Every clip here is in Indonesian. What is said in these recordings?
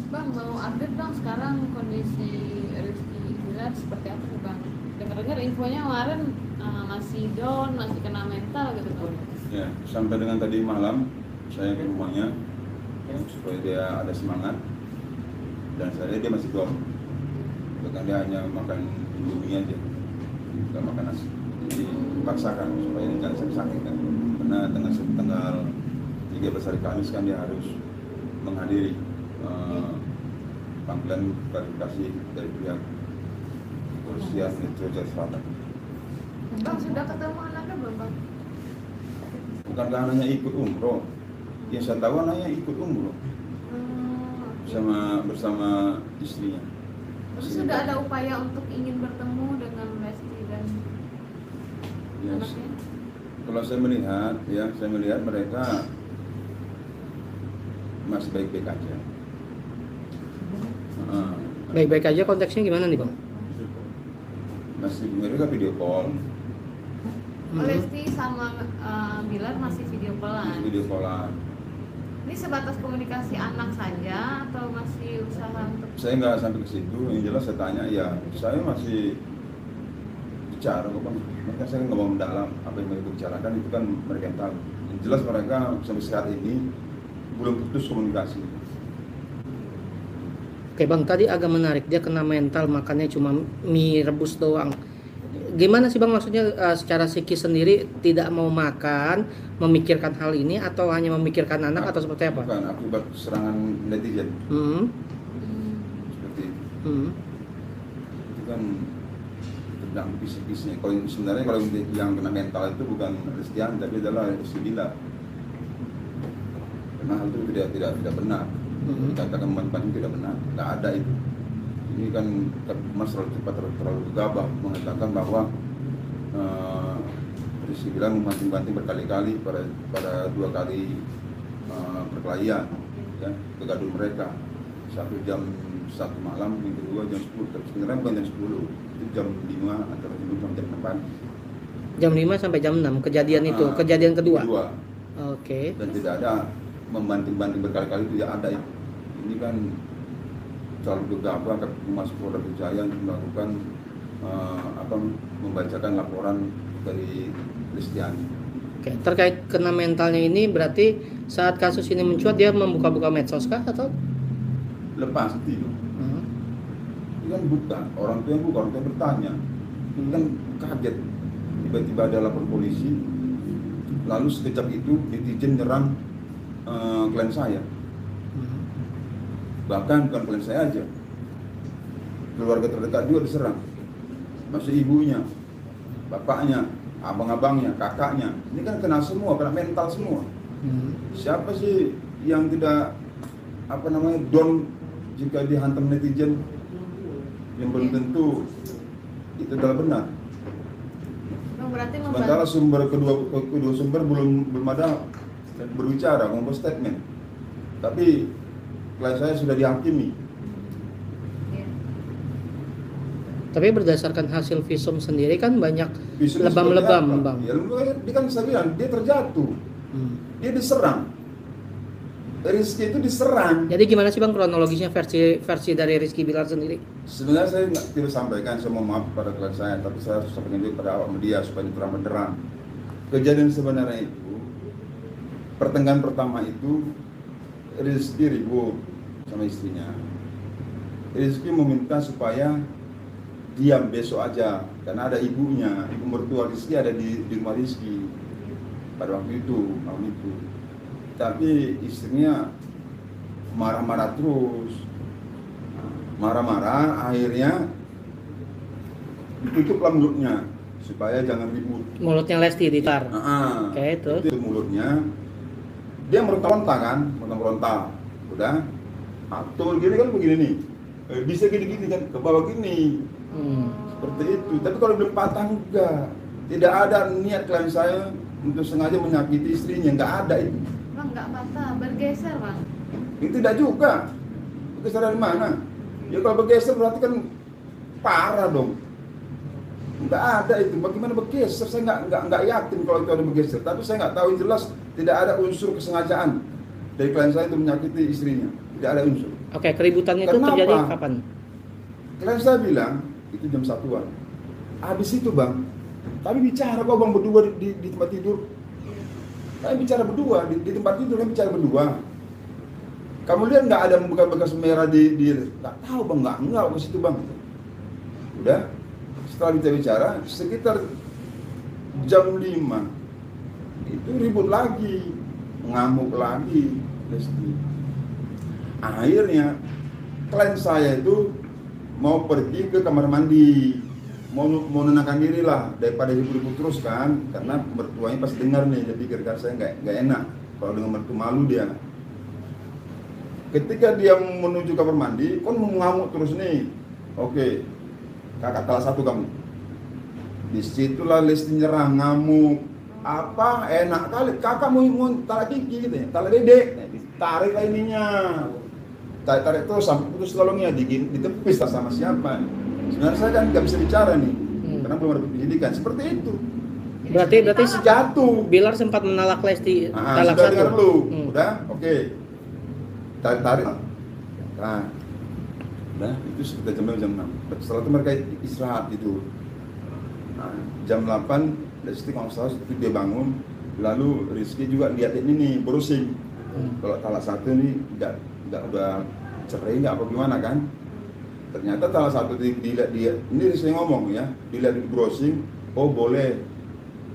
Bang, mau update bang sekarang kondisi Rizky Bilar seperti apa nih bang? Dengar-dengar infonya kemarin masih down, masih kena mental gitu bang. Ya, sampai dengan tadi malam saya ke rumahnya ya, supaya dia ada semangat, dan saya lihat dia masih down. Bahkan dia hanya makan indomie aja, nggak makan nasi. Jadi dipaksakan supaya dia jangan sakit kan. Karena tanggal 13 hari Kamis kan dia harus menghadiri panggilan klarifikasi dari pihak kepolisian Metro Jaya Selatan. Bang, sudah ketemu anaknya belum bang? Bukankah anaknya ikut umroh? Yang saya tahu anaknya ikut umroh bersama istrinya. Terus sudah ada upaya untuk ingin bertemu dengan Lesti dan Yes. anaknya? Kalau saya melihat mereka masih baik-baik aja. Baik-baik aja konteksnya gimana nih bang? Masih mereka video call, Lesti sama Bilar masih video callan. video callan. Ini sebatas komunikasi anak saja atau masih usaha untuk? Saya nggak sampai ke situ. Yang jelas saya tanya, ya saya masih bicara kok bang. Mereka saya nggak mau mendalam apa yang mereka bicarakan, itu kan mereka yang tahu. Yang jelas mereka sampai saat ini belum putus komunikasi. Oke bang, tadi agak menarik, dia kena mental makannya cuma mie rebus doang. Gimana sih bang, maksudnya secara psikis sendiri tidak mau makan, memikirkan hal ini atau hanya memikirkan anak atau seperti apa? Bukan akibat serangan netizen seperti itu. Itu kan tentang psikisnya. Sebenarnya kalau yang kena mental itu bukan Rizkyan, tapi adalah Rizky Bilar. Karena hal itu tidak benar. Dikatakan membantu tidak benar, tidak ada itu. Ini kan Mas terlalu gegabah mengatakan bahwa Rizky Bilar membanting-banting berkali-kali pada 2 kali perkelahian, ya, kegaduhan mereka. Satu jam 1 malam, yang kedua jam 10. Tapi sebenarnya bukan jam 10, itu jam 5 antara jam 5 sampai jam 6. Jam 5 sampai jam 6 kejadian itu, kejadian kedua. Oke. Dan tidak ada membanting-banting berkali-kali, itu ya ada itu. Ini kan terlalu gegabah Mas Polda Metro Jaya melakukan membacakan laporan dari Rizkyan. Oke, terkait kena mentalnya ini berarti saat kasus ini mencuat dia membuka-buka medsos kah atau? Lepas itu. Itu kan bukan orang tua yang buka, orang tua yang bertanya. Ini kan kaget, tiba-tiba ada lapor polisi, lalu sekejap itu netizen nyerang klien saya. Bahkan bukan klien saya aja, keluarga terdekat juga diserang, masih ibunya, bapaknya, abang-abangnya, kakaknya. Ini kan kena semua, kena mental semua. Siapa sih yang tidak down jika dihantam netizen? Yang belum tentu itu adalah benar. Berarti Sementara kedua sumber belum ada berbicara, membuat statement. Tapi klien saya sudah dihakimi. Tapi berdasarkan hasil visum sendiri kan banyak Visumnya lebam-lebam seperti apa? bang. Ya, dia kan saya bilang, dia terjatuh, dia diserang. Rizky itu diserang. Jadi gimana sih bang kronologisnya versi dari Rizky Bilar sendiri? Sebenarnya saya tidak sampaikan, saya mohon maaf pada klien saya, tapi saya harus sampaikan juga pada awak media supaya terang benderang. Kejadian sebenarnya itu, pertengahan pertama itu Rizky ribut sama istrinya. Rizky meminta supaya diam besok aja, karena ada ibunya, ibu mertua Rizky ada di rumah Rizky pada waktu itu, malam itu. Tapi istrinya marah-marah terus, marah-marah, akhirnya ditutuplah mulutnya supaya jangan ribut. Mulutnya Lesti ditar. Oke, terus? Itu mulutnya, dia meronta-ronta kan, meronta-ronta, udah, atul gini kan begini nih, bisa gini-gini kan, ke bawah gini, seperti itu. Tapi kalau belum patah enggak, tidak ada niat klien saya untuk sengaja menyakiti istrinya, enggak ada itu. Bang, nggak patah, bergeser bang. Itu tidak juga. Bergeser dari mana? Ya kalau bergeser berarti kan parah dong. Enggak ada itu. Bagaimana bergeser? Saya nggak yakin kalau itu ada bergeser. Tapi saya nggak tahu, jelas tidak ada unsur kesengajaan dari klien saya untuk menyakiti istrinya. tidak ada unsur. Oke, keributannya itu Kenapa? terjadi kapan? Klien saya bilang itu jam 1-an. Habis itu bang, kami bicara kok bang berdua di tempat tidur. Kami bicara berdua di tempat tidur, kami bicara berdua. Kamu lihat nggak ada bekas merah di nggak tahu bang, nggak ke situ bang. Udah, setelah kita bicara sekitar jam 5 itu ribut lagi, ngamuk lagi, Lesti. Akhirnya klien saya itu mau pergi ke kamar mandi, mau menenangkan diri lah daripada ribut-ribut terus kan, karena mertuanya pas dengar nih, jadi kira-kira saya nggak enak kalau dengan mertua, malu dia. Ketika dia menuju kamar mandi, kan mengamuk terus nih. Oke, kakak salah satu kamu. Disitulah Lesti nyerang, ngamuk. Apa enak kali kakak mau tarik gigi gitu ya, tarik dedek, tarik lah ininya. Tarik terus sampai putus tolongnya, ditepis tak sama siapa. Sebenarnya saya kan nggak bisa bicara nih, karena belum ada pendidikan seperti itu. Berarti Jatuh. Bilar sempat menalak Lesti talak Sudah satu. dengar lu, udah, oke. Tarik. Nah, udah itu sekitar jam 6. Setelah itu mereka istirahat itu. Nah, jam 8 Lesti kalau salah itu dia bangun, lalu Rizky juga liatin ini browsing. Kalau salah satu nih nggak udah cerai nggak apa gimana kan? Ternyata salah satu dilihat dia, ini Rizky ngomong ya, dilihat di browsing, oh boleh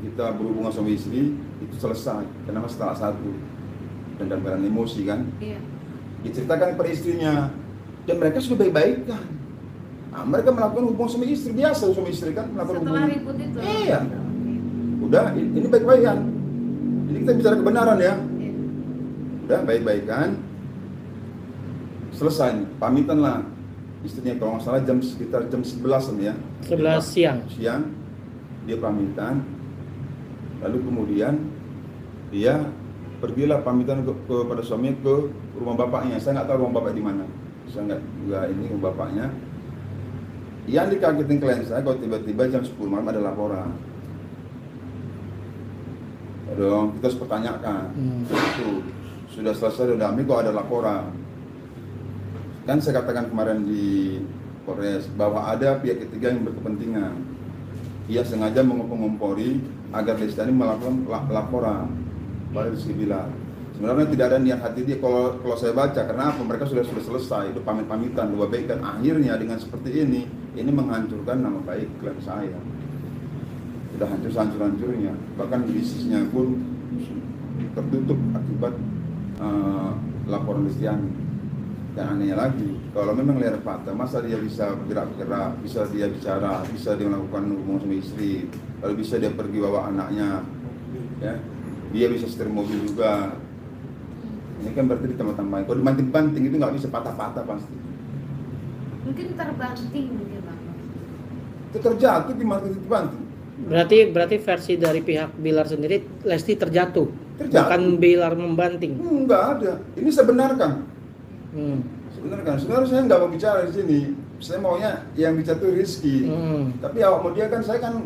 kita berhubungan sama istri itu selesai, karena salah satu dan dalam emosi kan? Iya. Diceritakan kepada istrinya dan mereka sudah baik-baik kan. Nah, mereka melakukan hubungan sama istri biasa, sama istri kan melakukan Setelah hubungan. ribut itu. Iya. Udah, ini baik-baikan. Ini kita bicara kebenaran ya. Iya. Udah baik-baikan. Selesai, pamitan lah istrinya kalau nggak salah sekitar jam 11 ya. 11 siang. Siang dia pamitan. Lalu kemudian dia pergilah pamitan kepada suaminya ke rumah bapaknya. Saya nggak tahu rumah bapak di mana. Saya nggak ini rumah bapaknya. Yang dikagetin klien saya kalau tiba-tiba jam 10 malam ada laporan. Dong, kita harus pertanyakan. Itu sudah selesai, sudah damai kok ada laporan. Kan saya katakan kemarin di Polres bahwa ada pihak ketiga yang berkepentingan. Ia sengaja mengompori agar Lesti melakukan laporan pada Rizky Bilar. Sebenarnya tidak ada niat hati dia kalau saya baca, karena apa? Mereka sudah selesai, itu pamit-pamitan, dua baik, dan akhirnya dengan seperti ini menghancurkan nama baik klien saya. Sudah hancur-hancurnya, bahkan bisnisnya pun tertutup akibat laporan Lestiani. Dan anehnya lagi, kalau memang liar fakta, masa dia bisa bergerak-gerak, bisa dia bicara, bisa dia melakukan hubungan sama istri, lalu bisa dia pergi bawa anaknya, ya, dia bisa setir mobil juga. Ini kan berarti ditambah-tambahin. Kalau dibanting-banting itu nggak bisa patah-patah pasti. Mungkin terbanting mungkin Bang. Itu terjatuh gimana itu dibanting? Berarti versi dari pihak Bilar sendiri, Lesti terjatuh. Bukan Bilar membanting. Enggak ada. Ini saya benarkan. Sebenarnya saya nggak mau bicara di sini. Saya maunya yang bicara itu Rizky. Tapi awak mau dia kan, saya kan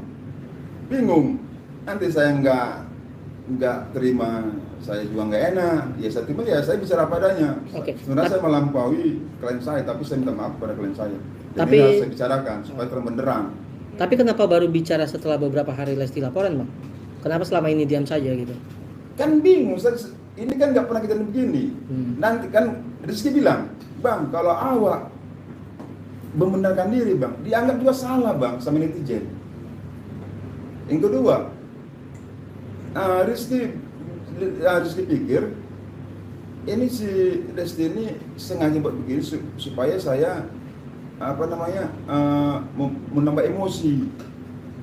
bingung. Nanti saya nggak terima, saya juga nggak enak. Ya saya terima, ya saya bicara padanya. Sebenarnya saya melampaui klien saya, tapi saya minta maaf pada klien saya. Jadi harus saya bicarakan supaya terang benderang. Tapi kenapa baru bicara setelah beberapa hari Lesti laporan, Bang? Kenapa selama ini diam saja gitu? Kan bingung, ini kan nggak pernah kita begini. Nanti kan Rizky bilang, Bang, kalau awak membenarkan diri, Bang, dianggap juga salah, Bang, sama netizen. Yang kedua, Rizky pikir ini si Lesti ini sengaja buat begini supaya saya menambah emosi,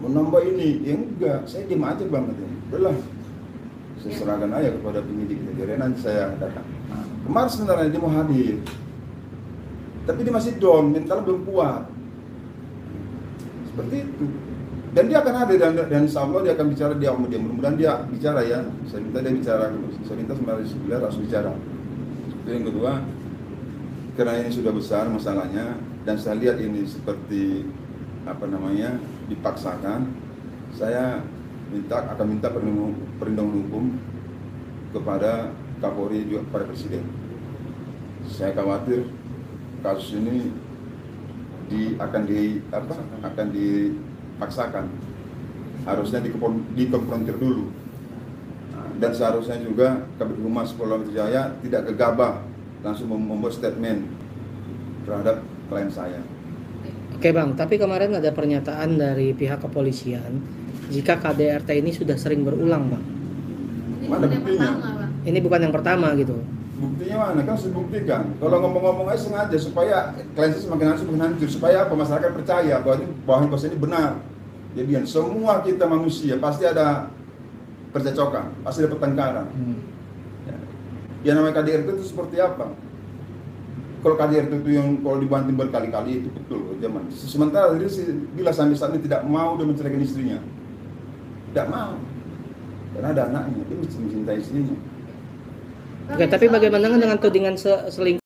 menambah ini. Ya enggak, saya diam aja, Bang, udahlah, saya serahkan aja kepada penyidik. Jadi nanti saya datang. Kemarin sebenarnya dia mau hadir, tapi dia masih down, mental belum kuat, seperti itu. Dan dia akan hadir dan insya Allah dia akan bicara, mudah-mudahan dia bicara ya. Saya minta dia bicara, saya minta sama Rizky Bilar harus bicara. Itu yang kedua, karena ini sudah besar masalahnya dan saya lihat ini seperti dipaksakan. Saya akan minta perlindungan hukum kepada Kapolri juga kepada Presiden. Saya khawatir kasus ini akan dipaksakan. Harusnya dikonfrontir dulu. Dan seharusnya juga Kabid Humas Polda Metro Jaya tidak gegabah langsung membuat statement terhadap klien saya. Oke Bang, tapi kemarin ada pernyataan dari pihak kepolisian jika KDRT ini sudah sering berulang Bang. Ini Mana bukan yang buktinya? pertama, Bang. Ini bukan yang pertama gitu. Buktinya mana? Kan harus dibuktikan. Kalau ngomong-ngomong aja sengaja supaya klien saya semakin hancur, supaya apa? Masyarakat percaya bahwa kasus ini benar. Jadi semua kita manusia pasti ada percecokan, pasti ada pertengkaran. Ya namanya KDRT itu seperti apa? Kalau KDRT itu yang kalau dibanting berkali-kali itu betul zaman. Sementara dia bila sampai saat ini tidak mau dia menceraikan istrinya, tidak mau, karena ada anaknya, dia mesti mencintai istrinya. Oke, tapi bagaimana dengan tudingan selingkuh?